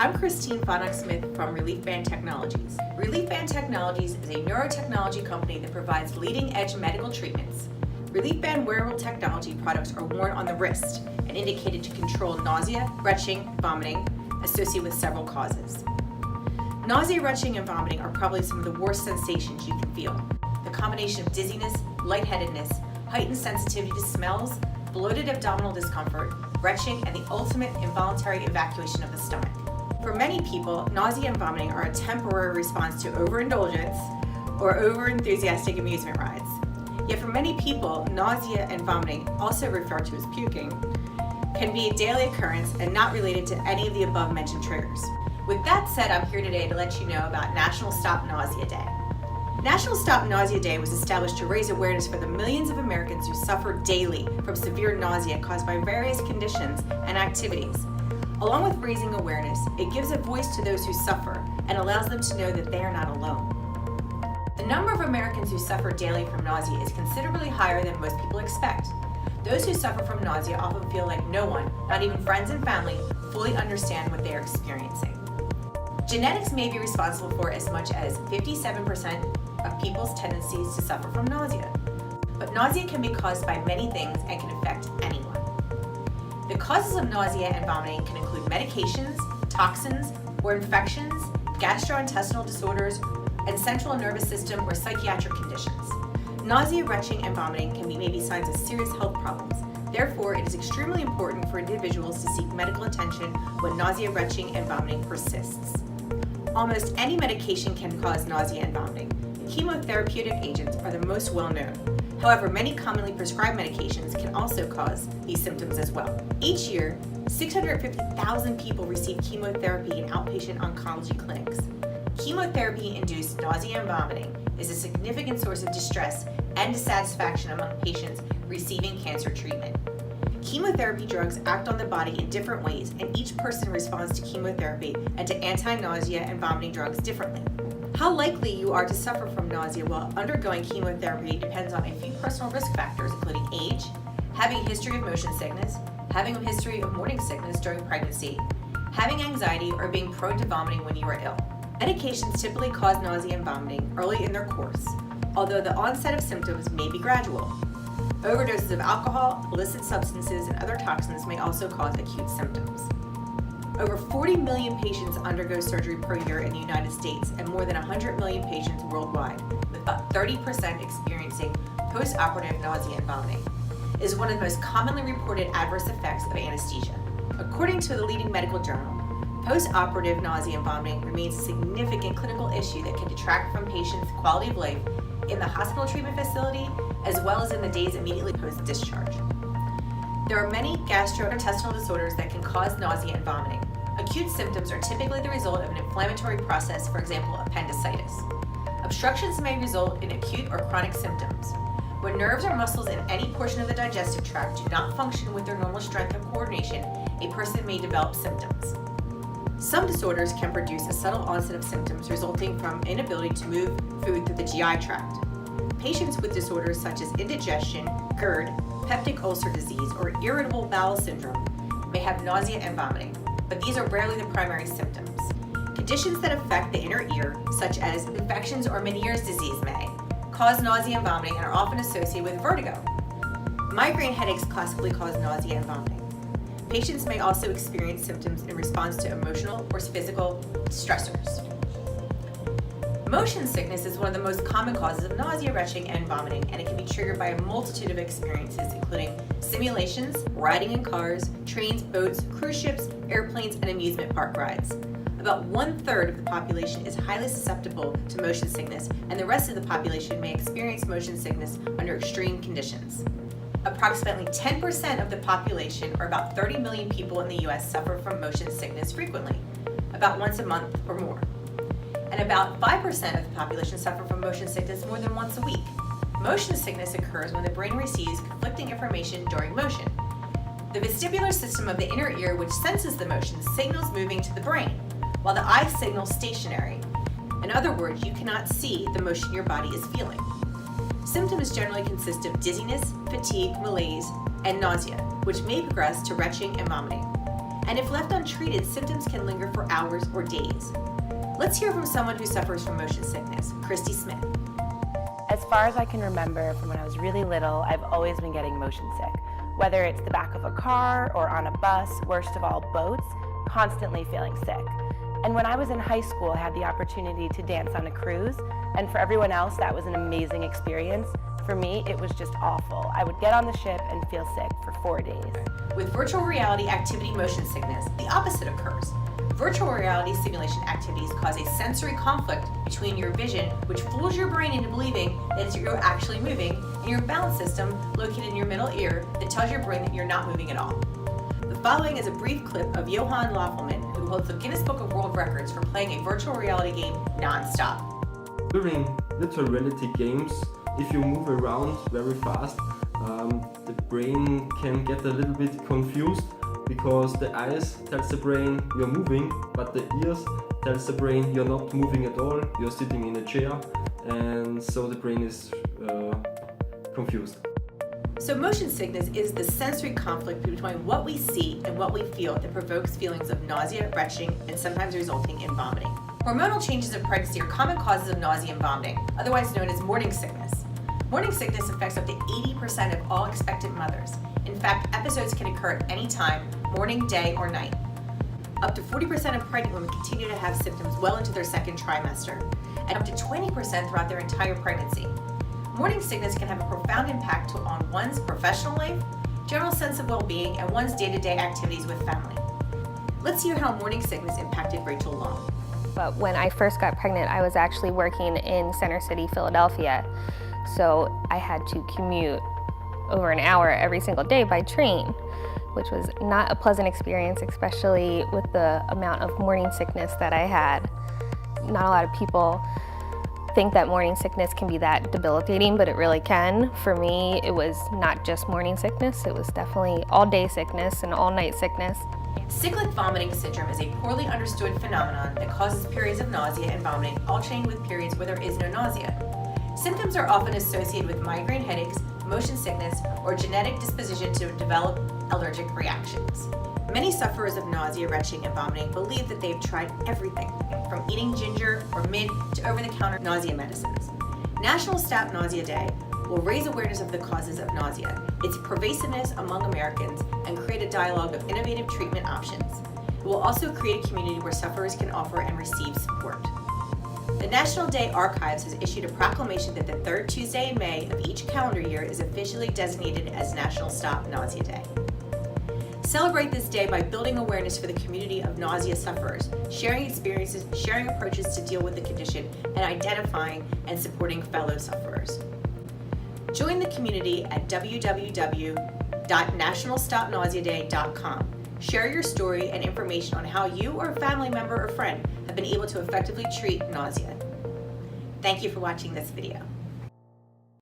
I'm Christie Smith from Reliefband Technologies. Reliefband Technologies is a neurotechnology company that provides leading-edge medical treatments. Reliefband wearable technology products are worn on the wrist and indicated to control nausea, retching, vomiting, associated with several causes. Nausea, retching, and vomiting are probably some of the worst sensations you can feel. The combination of dizziness, lightheadedness, heightened sensitivity to smells, bloated abdominal discomfort, retching, and the ultimate involuntary evacuation of the stomach. For many people, nausea and vomiting are a temporary response to overindulgence or over-enthusiastic amusement rides. Yet for many people, nausea and vomiting, also referred to as puking, can be a daily occurrence and not related to any of the above-mentioned triggers. With that said, I'm here today to let you know about National Stop Nausea Day. National Stop Nausea Day was established to raise awareness for the millions of Americans who suffer daily from severe nausea caused by various conditions and activities. Along with raising awareness, it gives a voice to those who suffer and allows them to know that they are not alone. The number of Americans who suffer daily from nausea is considerably higher than most people expect. Those who suffer from nausea often feel like no one, not even friends and family, fully understand what they are experiencing. Genetics may be responsible for as much as 57% of people's tendencies to suffer from nausea. But nausea can be caused by many things and can affect anyone. The causes of nausea and vomiting can include medications, toxins, or infections, gastrointestinal disorders, and central nervous system or psychiatric conditions. Nausea, retching, and vomiting can be maybe signs of serious health problems. Therefore, it is extremely important for individuals to seek medical attention when nausea, retching, and vomiting persists. Almost any medication can cause nausea and vomiting. Chemotherapeutic agents are the most well-known. However, many commonly prescribed medications can also cause these symptoms as well. Each year, 650,000 people receive chemotherapy in outpatient oncology clinics. Chemotherapy-induced nausea and vomiting is a significant source of distress and dissatisfaction among patients receiving cancer treatment. Chemotherapy drugs act on the body in different ways, and each person responds to chemotherapy and to anti-nausea and vomiting drugs differently. How likely you are to suffer from nausea while undergoing chemotherapy depends on a few personal risk factors, including age, having a history of motion sickness, having a history of morning sickness during pregnancy, having anxiety, or being prone to vomiting when you are ill. Medications typically cause nausea and vomiting early in their course, although the onset of symptoms may be gradual. Overdoses of alcohol, illicit substances, and other toxins may also cause acute symptoms. Over 40 million patients undergo surgery per year in the United States and more than 100 million patients worldwide, with about 30% experiencing post-operative nausea and vomiting. It is one of the most commonly reported adverse effects of anesthesia. According to the leading medical journal, post-operative nausea and vomiting remains a significant clinical issue that can detract from patients' quality of life in the hospital treatment facility as well as in the days immediately post-discharge. There are many gastrointestinal disorders that can cause nausea and vomiting. Acute symptoms are typically the result of an inflammatory process, for example, appendicitis. Obstructions may result in acute or chronic symptoms. When nerves or muscles in any portion of the digestive tract do not function with their normal strength of coordination, a person may develop symptoms. Some disorders can produce a subtle onset of symptoms resulting from inability to move food through the GI tract. Patients with disorders such as indigestion, GERD, peptic ulcer disease, or irritable bowel syndrome may have nausea and vomiting, but these are rarely the primary symptoms. Conditions that affect the inner ear, such as infections or Meniere's disease, may cause nausea and vomiting and are often associated with vertigo. Migraine headaches classically cause nausea and vomiting. Patients may also experience symptoms in response to emotional or physical stressors. Motion sickness is one of the most common causes of nausea, retching, and vomiting, and it can be triggered by a multitude of experiences, including simulations, riding in cars, trains, boats, cruise ships, airplanes, and amusement park rides. About 1/3 of the population is highly susceptible to motion sickness, and the rest of the population may experience motion sickness under extreme conditions. Approximately 10% of the population, or about 30 million people in the U.S., suffer from motion sickness frequently, about once a month or more. And about 5% of the population suffer from motion sickness more than once a week. Motion sickness occurs when the brain receives conflicting information during motion. The vestibular system of the inner ear, which senses the motion, signals moving to the brain, while the eye signals stationary. In other words, you cannot see the motion your body is feeling. Symptoms generally consist of dizziness, fatigue, malaise, and nausea, which may progress to retching and vomiting. and if left untreated, symptoms can linger for hours or days. Let's hear from someone who suffers from motion sickness, Christie Smith. As far as I can remember from when I was really little, I've always been getting motion sick. Whether it's the back of a car or on a bus, worst of all, boats, constantly feeling sick. And when I was in high school, I had the opportunity to dance on a cruise, and for everyone else, that was an amazing experience. For me, it was just awful. I would get on the ship and feel sick for 4 days. With virtual reality activity motion sickness, the opposite occurs. Virtual reality simulation activities cause a sensory conflict between your vision, which fools your brain into believing that you're actually moving, and your balance system, located in your middle ear, that tells your brain that you're not moving at all. The following is a brief clip of Johann Laufelman, who holds the Guinness Book of World Records for playing a virtual reality game non-stop. During virtual reality games, if you move around very fast, the brain can get a little bit confused, because the eyes tells the brain you're moving, but the ears tells the brain you're not moving at all, you're sitting in a chair, and so the brain is confused. So motion sickness is the sensory conflict between what we see and what we feel that provokes feelings of nausea, retching, and sometimes resulting in vomiting. Hormonal changes of pregnancy are common causes of nausea and vomiting, otherwise known as morning sickness. Morning sickness affects up to 80% of all expectant mothers. In fact, episodes can occur at any time, morning, day, or night. Up to 40% of pregnant women continue to have symptoms well into their second trimester, and up to 20% throughout their entire pregnancy. Morning sickness can have a profound impact on one's professional life, general sense of well-being, and one's day-to-day activities with family. Let's hear how morning sickness impacted Rachel Long. But when I first got pregnant, I was actually working in Center City, Philadelphia. So I had to commute over an hour every single day by train, which was not a pleasant experience, especially with the amount of morning sickness that I had. Not a lot of people think that morning sickness can be that debilitating, but it really can. For me, it was not just morning sickness, it was definitely all-day sickness and all-night sickness. Cyclic vomiting syndrome is a poorly understood phenomenon that causes periods of nausea and vomiting alternating with periods where there is no nausea. Symptoms are often associated with migraine headaches, motion sickness, or genetic disposition to develop allergic reactions. Many sufferers of nausea, retching, and vomiting believe that they've tried everything, from eating ginger or mint to over-the-counter nausea medicines. National Stop Nausea Day will raise awareness of the causes of nausea, its pervasiveness among Americans, and create a dialogue of innovative treatment options. It will also create a community where sufferers can offer and receive support. The National Day Archives has issued a proclamation that the third Tuesday in May of each calendar year is officially designated as National Stop Nausea Day. Celebrate this day by building awareness for the community of nausea sufferers, sharing experiences, sharing approaches to deal with the condition, and identifying and supporting fellow sufferers. Join the community at www.nationalstopnauseaday.com. Share your story and information on how you or a family member or friend have been able to effectively treat nausea. Thank you for watching this video.